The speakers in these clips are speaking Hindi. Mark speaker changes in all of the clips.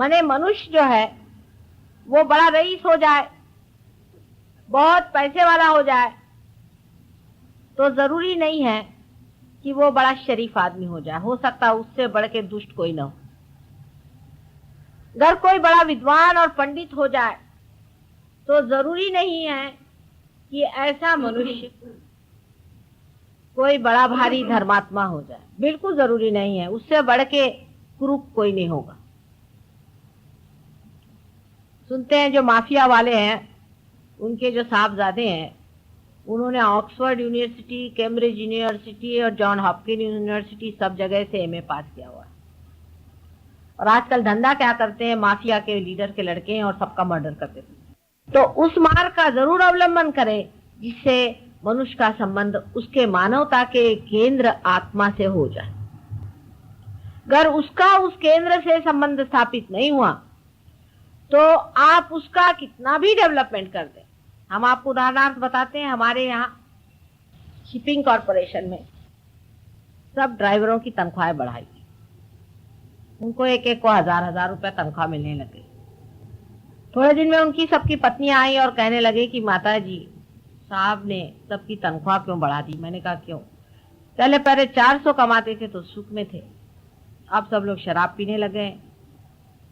Speaker 1: माने मनुष्य जो है वो बड़ा रईस हो जाए, बहुत पैसे वाला हो जाए, तो जरूरी नहीं है कि वो बड़ा शरीफ आदमी हो जाए। हो सकता है उससे बढ़ के दुष्ट कोई ना हो। अगर कोई बड़ा विद्वान और पंडित हो जाए तो जरूरी नहीं है कि ऐसा मनुष्य कोई बड़ा भारी धर्मात्मा हो जाए। बिल्कुल जरूरी नहीं है। उससे बढ़ के कुरूप कोई नहीं होगा। सुनते हैं जो माफिया वाले हैं, उनके जो साहबजादे हैं, उन्होंने ऑक्सफोर्ड यूनिवर्सिटी, कैम्ब्रिज यूनिवर्सिटी और जॉन हॉपकिन यूनिवर्सिटी सब जगह से एमए पास किया हुआ है। और आजकल धंधा क्या करते हैं, माफिया के लीडर के लड़के हैं और सबका मर्डर करते हैं। तो उस मार्ग का जरूर अवलंबन करें जिससे मनुष्य का संबंध उसके मानवता के केंद्र आत्मा से हो जाए। अगर उसका उस केंद्र से संबंध स्थापित नहीं हुआ तो आप उसका कितना भी डेवलपमेंट कर दें। हम आपको उदाहरणार्थ बताते हैं, हमारे यहाँ शिपिंग कॉरपोरेशन में सब ड्राइवरों की तनख्वाहें बढ़ाई। उनको एक एक को हजार रुपए तनख्वाह मिलने लगे। थोड़े दिन में उनकी सबकी पत्नियां आई और कहने लगे कि माता जी, साहब ने सबकी तनख्वाह क्यों बढ़ा दी। मैंने कहा क्यों? पहले 400 कमाते थे तो सुख में थे, अब सब लोग शराब पीने लगे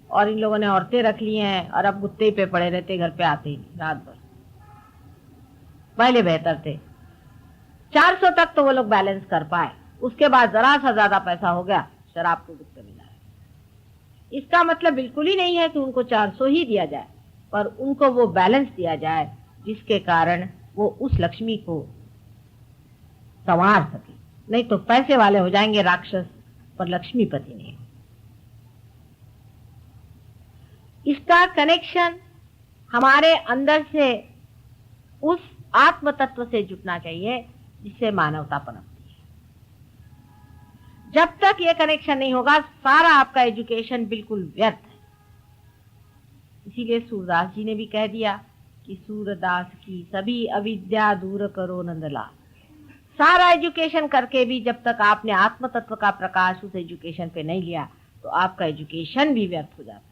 Speaker 1: और इन लोगों ने औरतें रख ली हैं और अब गुत्ते पे पड़े रहते, घर पे आते ही रात भर। पहले बेहतर थे, 400 तक तो वो लोग बैलेंस कर पाए, उसके बाद जरा सा ज्यादा पैसा हो गया, शराब को गुत्ते मिला। इसका मतलब बिल्कुल ही नहीं है कि उनको 400 ही दिया जाए, पर उनको वो बैलेंस दिया जाए जिसके कारण वो उस लक्ष्मी को संवार सके। नहीं तो पैसे वाले हो जाएंगे राक्षस, पर लक्ष्मीपति नहीं। इसका कनेक्शन हमारे अंदर से उस आत्म तत्व से जुटना चाहिए जिससे मानवता पनपती है। जब तक ये कनेक्शन नहीं होगा सारा आपका एजुकेशन बिल्कुल व्यर्थ है। इसीलिए सूरदास जी ने भी कह दिया कि सूरदास की सभी अविद्या दूर करो नंदलाल। सारा एजुकेशन करके भी जब तक आपने आत्म तत्व का प्रकाश उस एजुकेशन पे नहीं लिया तो आपका एजुकेशन भी व्यर्थ हो जाता है,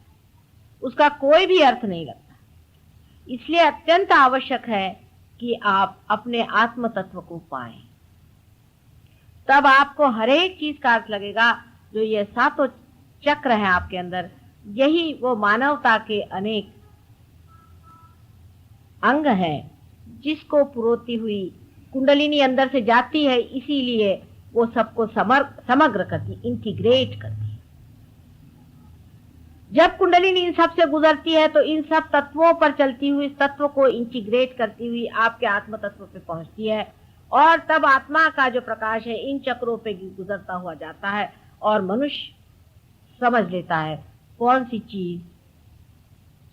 Speaker 1: उसका कोई भी अर्थ नहीं लगता। इसलिए अत्यंत आवश्यक है कि आप अपने आत्म तत्व को पाएं, तब आपको हर एक चीज का अर्थ लगेगा। जो ये सातों चक्र हैं आपके अंदर, यही वो मानवता के अनेक अंग हैं जिसको पुरोती हुई कुंडलिनी अंदर से जाती है, इसीलिए वो सबको समग्र करती, इंटीग्रेट करती। जब कुंडलिनी इन सब से गुजरती है तो इन सब तत्वों पर चलती हुई इस तत्व को इंटीग्रेट करती हुई आपके आत्म तत्व पे पहुंचती है, और तब आत्मा का जो प्रकाश है इन चक्रों पे गुजरता हुआ जाता है और मनुष्य समझ लेता है कौन सी चीज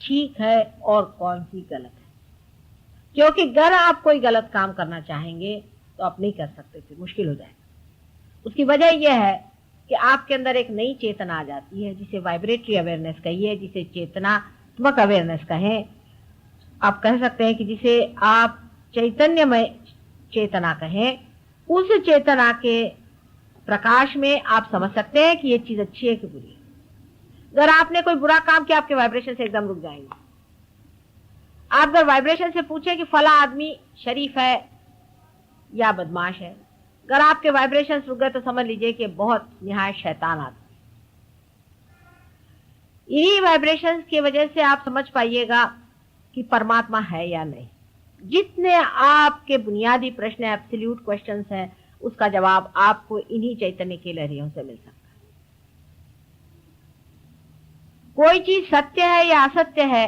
Speaker 1: ठीक है और कौन सी गलत है। क्योंकि अगर आप कोई गलत काम करना चाहेंगे तो आप नहीं कर सकते, फिर मुश्किल हो जाएगा। उसकी वजह यह है कि आपके अंदर एक नई चेतना आ जाती है, जिसे वाइब्रेटरी अवेयरनेस कहिए, जिसे चेतनात्मक अवेयरनेस कहें। आप कह सकते हैं कि जिसे आप चैतन्यमय चेतना कहें। उस चेतना के प्रकाश में आप समझ सकते हैं कि ये चीज अच्छी है कि बुरी है। अगर आपने कोई बुरा काम किया, आपके वाइब्रेशन से एकदम रुक जाएंगे। आप अगर वाइब्रेशन से पूछे कि फला आदमी शरीफ है या बदमाश है, अगर आपके वाइब्रेशन रुक गए तो समझ लीजिए कि बहुत निहायत शैतान आदमी। इन्हीं वाइब्रेशंस की वजह से आप समझ पाइएगा कि परमात्मा है या नहीं। जितने आपके बुनियादी प्रश्न एब्सोल्यूट क्वेश्चंस हैं, उसका जवाब आपको इन्हीं चैतन्य के लहरियों से मिल सकता है। कोई चीज सत्य है या असत्य है,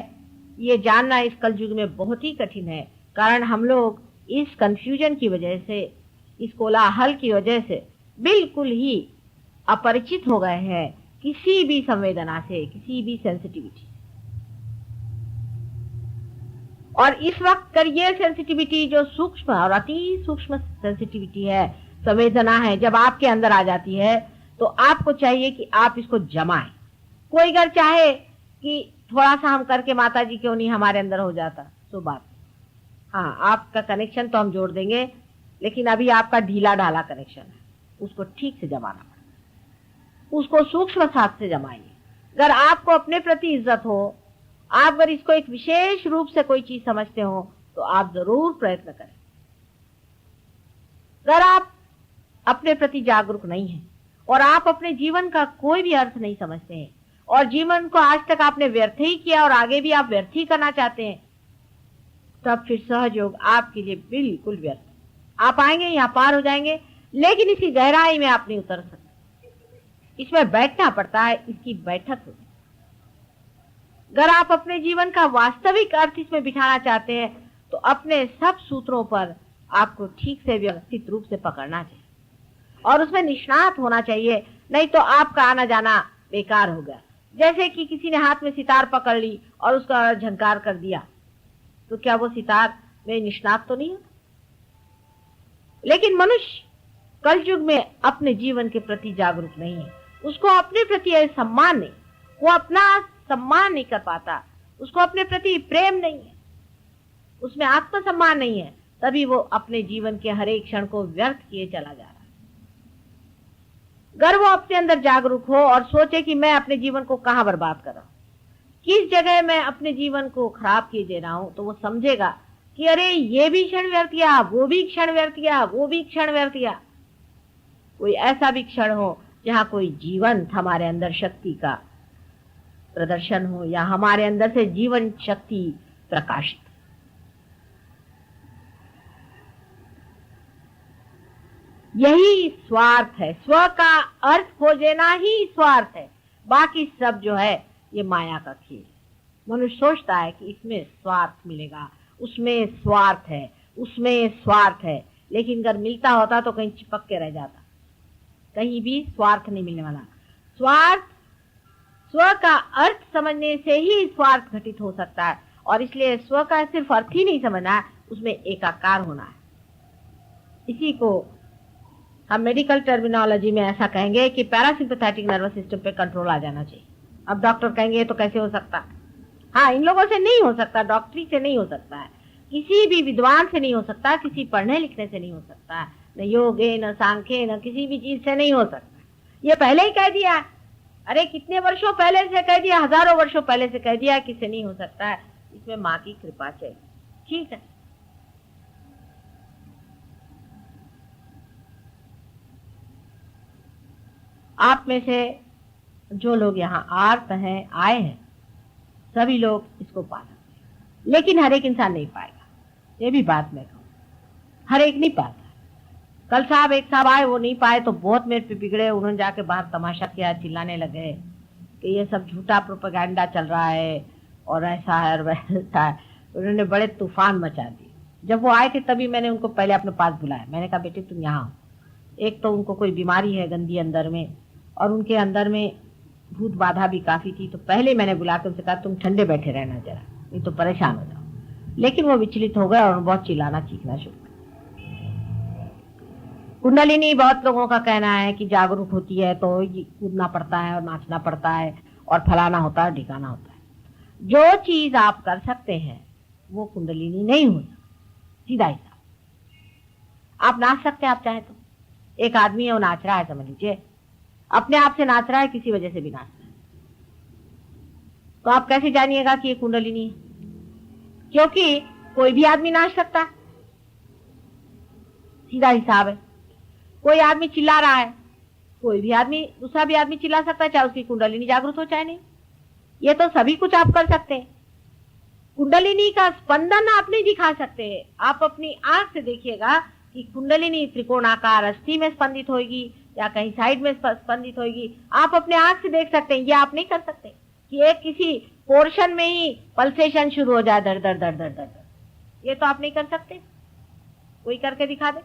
Speaker 1: ये जानना इस कलयुग में बहुत ही कठिन है। कारण हम लोग इस कंफ्यूजन की वजह से, इस कोलाहल की वजह से बिल्कुल ही अपरिचित हो गए हैं किसी भी संवेदना से, किसी भी सेंसिटिविटी। और इस वक्त कर ये सेंसिटिविटी जो सूक्ष्म और अति सूक्ष्म सेंसिटिविटी है, संवेदना है, जब आपके अंदर आ जाती है तो आपको चाहिए कि आप इसको जमाएं। कोई अगर चाहे कि थोड़ा सा हम करके माता जी क्यों नहीं हमारे अंदर हो जाता, तो बात, हाँ आपका कनेक्शन तो हम जोड़ देंगे, लेकिन अभी आपका ढीला ढाला कनेक्शन है, उसको ठीक से जमाना पड़ेगा। उसको सूक्ष्म साथ से जमाइए, अगर आपको अपने प्रति इज्जत हो, आप अगर इसको एक विशेष रूप से कोई चीज समझते हो, तो आप जरूर प्रयत्न करें। अगर आप अपने प्रति जागरूक नहीं हैं और आप अपने जीवन का कोई भी अर्थ नहीं समझते हैं और जीवन को आज तक आपने व्यर्थ ही किया और आगे भी आप व्यर्थ ही करना चाहते हैं, तब फिर सहयोग आपके लिए बिल्कुल व्यर्थ। आप आएंगे, यहाँ पार हो जाएंगे, लेकिन इसकी गहराई में आप नहीं उतर सकते। इसमें बैठना पड़ता है, इसकी बैठक होती है। अगर आप अपने जीवन का वास्तविक अर्थ इसमें बिठाना चाहते हैं, तो अपने सब सूत्रों पर आपको ठीक से व्यवस्थित रूप से पकड़ना चाहिए और उसमें निष्णात होना चाहिए, नहीं तो आपका आना जाना बेकार हो गया। जैसे कि किसी ने हाथ में सितार पकड़ ली और उसका झंकार कर दिया, तो क्या वो सितार में निष्णात तो नहीं है? लेकिन मनुष्य कलयुग में अपने जीवन के प्रति जागरूक नहीं है, उसको अपने प्रति सम्मान नहीं, वो अपना सम्मान नहीं कर पाता, उसको अपने प्रति प्रेम नहीं है, उसमें आत्मसम्मान नहीं है, तभी वो अपने जीवन के हर एक क्षण को व्यर्थ किए चला जा रहा है। अगर वो अपने अंदर जागरूक हो और सोचे कि मैं अपने जीवन को कहां बर्बाद कर रहा हूं, किस जगह मैं अपने जीवन को खराब किए दे रहा हूं, तो वो समझेगा कि अरे ये भी क्षण व्यर्थ गया, वो भी क्षण व्यर्थ गया, वो भी क्षण व्यर्थ गया। कोई ऐसा भी क्षण हो जहां कोई जीवंत हमारे अंदर शक्ति का प्रदर्शन हो या हमारे अंदर से जीवन शक्ति प्रकाशित। यही स्वार्थ है, स्व का अर्थ खोजना ही स्वार्थ है, बाकी सब जो है ये माया का खेल। मनुष्य सोचता है कि इसमें स्वार्थ मिलेगा, उसमें स्वार्थ है, उसमें स्वार्थ है, लेकिन अगर मिलता होता तो कहीं चिपक के रह जाता। कहीं भी स्वार्थ नहीं मिलने वाला। स्वार्थ, स्व का अर्थ समझने से ही स्वार्थ घटित हो सकता है, और इसलिए स्व का सिर्फ अर्थ ही नहीं समझना है, उसमें एकाकार होना है। इसी को हम मेडिकल टर्मिनोलॉजी में ऐसा कहेंगे कि पैरासिम्पैथेटिक नर्वस सिस्टम पे कंट्रोल आ जाना चाहिए। अब डॉक्टर कहेंगे तो कैसे हो सकता? हाँ, इन लोगों से नहीं हो सकता, डॉक्टरी से नहीं हो सकता है, किसी भी विद्वान से नहीं हो सकता, किसी पढ़ने लिखने से नहीं हो सकता, न योगे न सांख्य न किसी भी चीज से नहीं हो सकता। ये पहले ही कह दिया, अरे कितने वर्षों पहले से कह दिया, हजारों वर्षों पहले से कह दिया कि इससे नहीं हो सकता है। इसमें माँ की कृपा चाहिए। ठीक है, आप में से जो लोग यहाँ आए हैं, सभी लोग इसको पा सकते हैं, लेकिन हर एक इंसान नहीं पाएगा। ये भी बात मैं कहूँ, हर एक नहीं पाता। कल एक साहब आए, वो नहीं पाए तो बहुत मेरे पे बिगड़े। उन्होंने जाके बाहर तमाशा किया, चिल्लाने लगे कि ये सब झूठा प्रोपेगेंडा चल रहा है और ऐसा है और वैसा है। उन्होंने बड़े तूफान मचा दिए। जब वो आए थे तभी मैंने उनको पहले अपने पास बुलाया। मैंने कहा बेटे तुम यहाँ आओ। एक तो उनको कोई बीमारी है गंदी अंदर में, और उनके अंदर में भूत बाधा भी काफी थी। तो पहले मैंने बुला के उनसे कहा तुम ठंडे बैठे रहना जरा, नहीं तो परेशान हो जाओ। लेकिन वो विचलित हो गए और बहुत चिल्लाना चीखना शुरू कर। कुंडलिनी, बहुत लोगों का कहना है कि जागरूक होती है तो कूदना पड़ता है और नाचना पड़ता है और फलाना होता है, ढिकाना होता है। जो चीज आप कर सकते हैं वो कुंडलिनी नहीं हो सकती। सीधा हिसाब, आप नाच सकते हैं आप चाहे तो। एक आदमी है वो नाच रहा है, समझ लीजिए अपने आप से नाच रहा है, किसी वजह से भी नाच रहा है, तो आप कैसे जानिएगा कि ये कुंडलिनी है? क्योंकि कोई भी आदमी नाच सकता है, सीधा हिसाब है। कोई आदमी चिल्ला रहा है, कोई भी आदमी, दूसरा भी आदमी चिल्ला सकता है, चाहे उसकी कुंडलिनी जागृत हो चाहे नहीं। ये तो सभी कुछ आप कर सकते हैं। कुंडलिनी का स्पंदन आप नहीं दिखा सकते हैं। आप अपनी आंख से देखिएगा कि कुंडलिनी त्रिकोणाकार अस्थि में स्पंदित होगी या कहीं साइड में स्पंदित होगी। आप अपने आंख से देख सकते हैं, ये आप नहीं कर सकते कि एक किसी पोर्शन में ही पल्सेशन शुरू हो जाए, दर दर दर दर दर। ये तो आप नहीं कर सकते, कोई करके दिखा दे।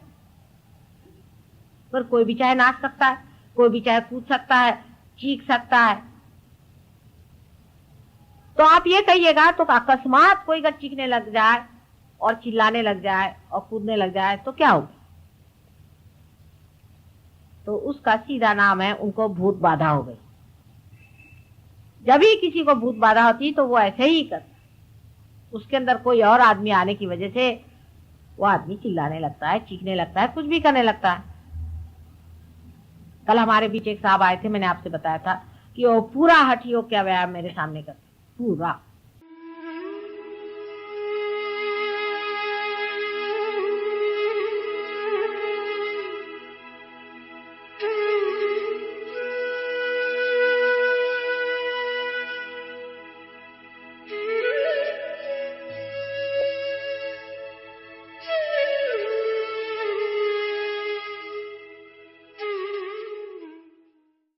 Speaker 1: पर कोई भी चाहे नाच सकता है, कोई भी चाहे कूद सकता है, चीख सकता है। तो आप ये कहिएगा तो अकस्मात कोई अगर चीखने लग जाए और चिल्लाने लग जाए और कूदने लग जाए तो क्या होगा? तो उसका सीधा नाम है उनको भूत बाधा हो गई। जब भी किसी को भूत बाधा होती तो वो ऐसे ही करता, उसके अंदर कोई और आदमी आने की वजह से वो आदमी चिल्लाने लगता है, चीखने लगता है, कुछ भी करने लगता है। कल हमारे बीच एक साहब आए थे, मैंने आपसे बताया था, कि वो पूरा हठियों क्या व्यायाम मेरे सामने करते, पूरा